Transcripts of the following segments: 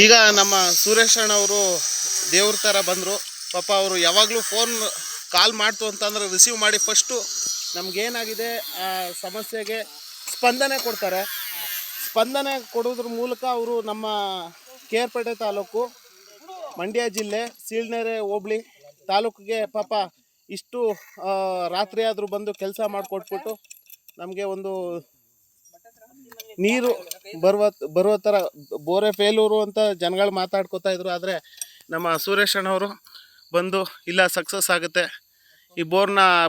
ಈಗ ನಮ್ಮ ಸುರೇಶ್ ಅಣ್ಣವರು ದೇವ್ರ ಥರ ಬಂದರು. ಪಾಪ ಅವರು ಯಾವಾಗಲೂ ಫೋನ್ ಕಾಲ್ ಮಾಡ್ತು ಅಂತಂದರೆ ರಿಸೀವ್ ಮಾಡಿ ಫಸ್ಟು ನಮಗೇನಾಗಿದೆ ಆ ಸಮಸ್ಯೆಗೆ ಸ್ಪಂದನೆ ಕೊಡ್ತಾರೆ. ಸ್ಪಂದನೆ ಕೊಡೋದ್ರ ಮೂಲಕ ಅವರು ನಮ್ಮ ಕೇರ್ಪೇಟೆ ತಾಲೂಕು, ಮಂಡ್ಯ ಜಿಲ್ಲೆ, ಸೀಳ್ನೆರೆ ಹೋಬಳಿ ತಾಲೂಕಿಗೆ ಪಾಪ ಇಷ್ಟು ರಾತ್ರಿ ಆದರೂ ಬಂದು ಕೆಲಸ ಮಾಡಿಕೊಟ್ಬಿಟ್ಟು ನಮಗೆ ಒಂದು ನೀರು ಬರುವ ಥರ, ಬೋರೆ ಫೇಲೂರು ಅಂತ ಜನಗಳು ಮಾತಾಡ್ಕೋತಾ ಇದ್ರು. ಆದರೆ ನಮ್ಮ ಸುರೇಶ್ ಅಣ್ಣವರು ಬಂದು ಇಲ್ಲ ಸಕ್ಸಸ್ ಆಗುತ್ತೆ, ಈ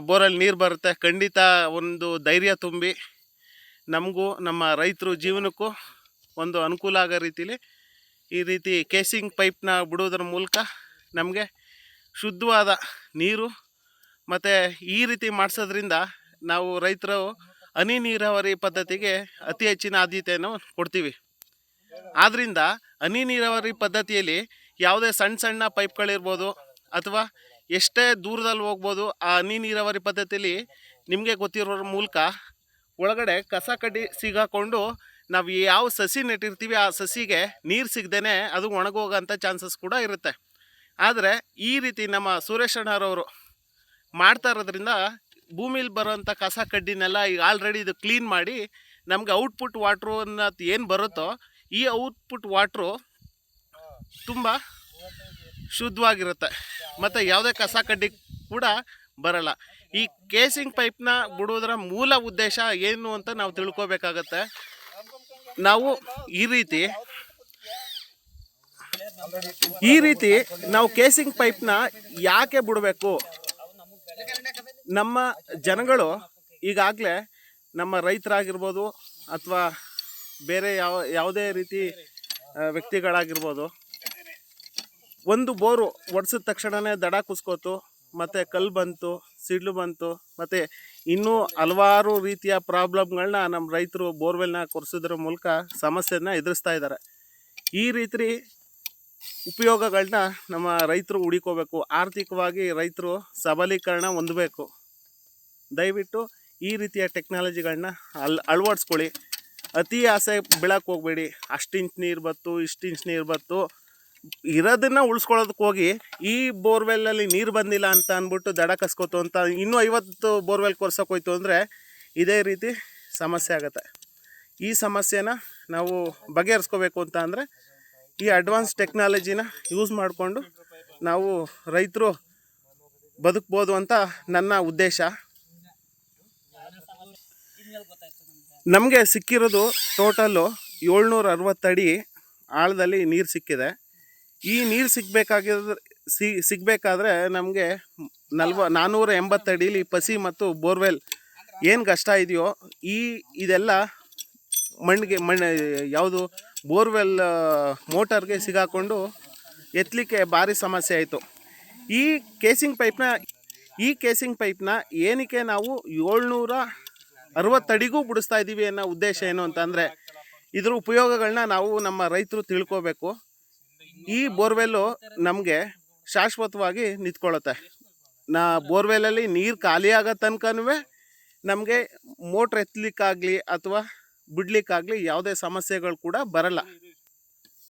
ಬೋರಲ್ಲಿ ನೀರು ಬರುತ್ತೆ, ಖಂಡಿತ ಒಂದು ಧೈರ್ಯ ತುಂಬಿ ನಮಗೂ ನಮ್ಮ ರೈತರು ಜೀವನಕ್ಕೂ ಒಂದು ಅನುಕೂಲ ಆಗೋ ರೀತಿಲಿ ಈ ರೀತಿ ಕೇಸಿಂಗ್ ಪೈಪ್ನ ಬಿಡೋದ್ರ ಮೂಲಕ ನಮಗೆ ಶುದ್ಧವಾದ ನೀರು ಮತ್ತು ಈ ರೀತಿ ಮಾಡಿಸೋದ್ರಿಂದ ನಾವು ರೈತರು ಹನಿ ನೀರಾವರಿ ಪದ್ಧತಿಗೆ ಅತಿ ಹೆಚ್ಚಿನ ಆದ್ಯತೆಯನ್ನು ಕೊಡ್ತೀವಿ. ಆದ್ದರಿಂದ ಹನಿ ನೀರಾವರಿ ಪದ್ಧತಿಯಲ್ಲಿ ಯಾವುದೇ ಸಣ್ಣ ಸಣ್ಣ ಪೈಪ್ಗಳಿರ್ಬೋದು ಅಥವಾ ಎಷ್ಟೇ ದೂರದಲ್ಲಿ ಹೋಗ್ಬೋದು. ಆ ಹನಿ ನೀರಾವರಿ ಪದ್ಧತಿಯಲ್ಲಿ ನಿಮಗೆ ಗೊತ್ತಿರೋ ಮೂಲಕ ಒಳಗಡೆ ಕಸ ಕಡ್ಡಿ ಸಿಗಾಕೊಂಡು ನಾವು ಯಾವ ಸಸಿ ನೆಟ್ಟಿರ್ತೀವಿ ಆ ಸಸಿಗೆ ನೀರು ಸಿಗದೇನೆ ಅದು ಒಣಗೋಗೋಂಥ ಚಾನ್ಸಸ್ ಕೂಡ ಇರುತ್ತೆ. ಆದರೆ ಈ ರೀತಿ ನಮ್ಮ ಸುರೇಶ್ ಅಣ್ಣರವರು ಮಾಡ್ತಾ ಇರೋದ್ರಿಂದ ಭೂಮಿಲಿ ಬರೋವಂಥ ಕಸ ಕಡ್ಡಿನೆಲ್ಲ ಈಗ ಆಲ್ರೆಡಿ ಇದು ಕ್ಲೀನ್ ಮಾಡಿ ನಮಗೆ ಔಟ್ಪುಟ್ ವಾಟ್ರು ಅನ್ನೋದು ಏನು ಬರುತ್ತೋ ಈ ಔಟ್ಪುಟ್ ವಾಟ್ರು ತುಂಬ ಶುದ್ಧವಾಗಿರುತ್ತೆ ಮತ್ತು ಯಾವುದೇ ಕಸ ಕಡ್ಡಿ ಕೂಡ ಬರಲ್ಲ. ಈ ಕೇಸಿಂಗ್ ಪೈಪ್ನ ಬಿಡೋದ್ರ ಮೂಲ ಉದ್ದೇಶ ಏನು ಅಂತ ನಾವು ತಿಳ್ಕೊಬೇಕಾಗತ್ತೆ. ನಾವು ಈ ರೀತಿ ನಾವು ಕೇಸಿಂಗ್ ಪೈಪ್ನ ಯಾಕೆ ಬಿಡಬೇಕು? ನಮ್ಮ ಜನಗಳು ಈಗಾಗಲೇ ನಮ್ಮ ರೈತರಾಗಿರ್ಬೋದು ಅಥವಾ ಬೇರೆ ಯಾವುದೇ ರೀತಿ ವ್ಯಕ್ತಿಗಳಾಗಿರ್ಬೋದು, ಒಂದು ಬೋರು ಒಡ್ಸಿದ ತಕ್ಷಣವೇ ದಡ ಕುಸ್ಕೋತು, ಮತ್ತು ಕಲ್ಲು ಬಂತು, ಸಿಡ್ಲು ಬಂತು, ಮತ್ತು ಇನ್ನೂ ಹಲವಾರು ರೀತಿಯ ಪ್ರಾಬ್ಲಮ್ಗಳನ್ನ ನಮ್ಮ ರೈತರು ಬೋರ್ವೆಲ್ನ ಕೊರೆಸೋದ್ರ ಮೂಲಕ ಸಮಸ್ಯೆನ ಎದುರಿಸ್ತಾ ಇದ್ದಾರೆ. ಈ ರೀತಿ ಉಪಯೋಗಗಳನ್ನ ನಮ್ಮ ರೈತರು ಹುಡುಕೋಬೇಕು. ಆರ್ಥಿಕವಾಗಿ ರೈತರು ಸಬಲೀಕರಣ ಹೊಂದಬೇಕು. ದಯವಿಟ್ಟು ಈ ರೀತಿಯ ಟೆಕ್ನಾಲಜಿಗಳನ್ನ ಅಳವಡಿಸ್ಕೊಳ್ಳಿ. ಅತಿ ಆಸೆ ಬೀಳಕ್ಕೆ ಹೋಗಬೇಡಿ. ಅಷ್ಟು ಇಂಚ್ ನೀರು ಬತ್ತು, ಇಷ್ಟು ಇಂಚ್ ನೀರು ಬತ್ತು, ಇರೋದನ್ನು ಉಳಿಸ್ಕೊಳ್ಳೋದಕ್ಕೆ ಹೋಗಿ ಈ ಬೋರ್ವೆಲ್ಲಲ್ಲಿ ನೀರು ಬಂದಿಲ್ಲ ಅಂತ ಅಂದ್ಬಿಟ್ಟು ದಡ ಕಸ್ಕೋತು ಅಂತ ಇನ್ನೂ 50 ಬೋರ್ವೆಲ್ ಕೊರ್ಸೋಕೆ ಹೋಯ್ತು ಅಂದರೆ ಇದೇ ರೀತಿ ಸಮಸ್ಯೆ ಆಗುತ್ತೆ. ಈ ಸಮಸ್ಯೆನ ನಾವು ಬಗೆಹರಿಸ್ಕೋಬೇಕು ಅಂತ ಅಂದರೆ ಈ ಅಡ್ವಾನ್ಸ್ ಟೆಕ್ನಾಲಜಿನ ಯೂಸ್ ಮಾಡಿಕೊಂಡು ನಾವು ರೈತರು ಬದುಕ್ಬೋದು ಅಂತ ನನ್ನ ಉದ್ದೇಶ. ನಮಗೆ ಸಿಕ್ಕಿರೋದು ಟೋಟಲ್ಲು 760 ಅಡಿ ಆಳದಲ್ಲಿ ನೀರು ಸಿಕ್ಕಿದೆ. ಈ ನೀರು ಸಿಗಬೇಕಾದ್ರೆ ನಮಗೆ 480 ಅಡಿಲಿ ಪಸಿ ಮತ್ತು ಬೋರ್ವೆಲ್ ಏನು ಕಷ್ಟ ಇದೆಯೋ ಇದೆಲ್ಲ ಮಣ್ಣು ಯಾವುದು ಬೋರ್ವೆಲ್ ಮೋಟರ್ಗೆ ಸಿಗಾಕೊಂಡು ಎತ್ತಲಿಕ್ಕೆ ಭಾರಿ ಸಮಸ್ಯೆ ಆಯಿತು. ಈ ಕೇಸಿಂಗ್ ಪೈಪ್ನ ಏನಕ್ಕೆ ನಾವು 760 ಅಡಿಗೂ ಬಿಡಿಸ್ತಾ ಇದ್ದೀವಿ ಅನ್ನೋ ಉದ್ದೇಶ ಏನು ಅಂತಂದರೆ ಇದ್ರ ಉಪಯೋಗಗಳನ್ನ ನಾವು ನಮ್ಮ ರೈತರು ತಿಳ್ಕೋಬೇಕು. ಈ ಬೋರ್ವೆಲ್ಲು ನಮಗೆ ಶಾಶ್ವತವಾಗಿ ನಿಂತ್ಕೊಳ್ಳುತ್ತೆ. ಬೋರ್ವೆಲ್ಲಲ್ಲಿ ನೀರು ಖಾಲಿ ಆಗೋ ತನಕನೂ ನಮಗೆ ಮೋಟ್ರ್ ಎತ್ತಲಿಕ್ಕಾಗಲಿ ಅಥವಾ ಬಿಡ್ಲಿಕ್ಕಾಗಲಿ ಯಾವುದೇ ಸಮಸ್ಯೆಗಳು ಕೂಡ ಬರಲ್ಲ.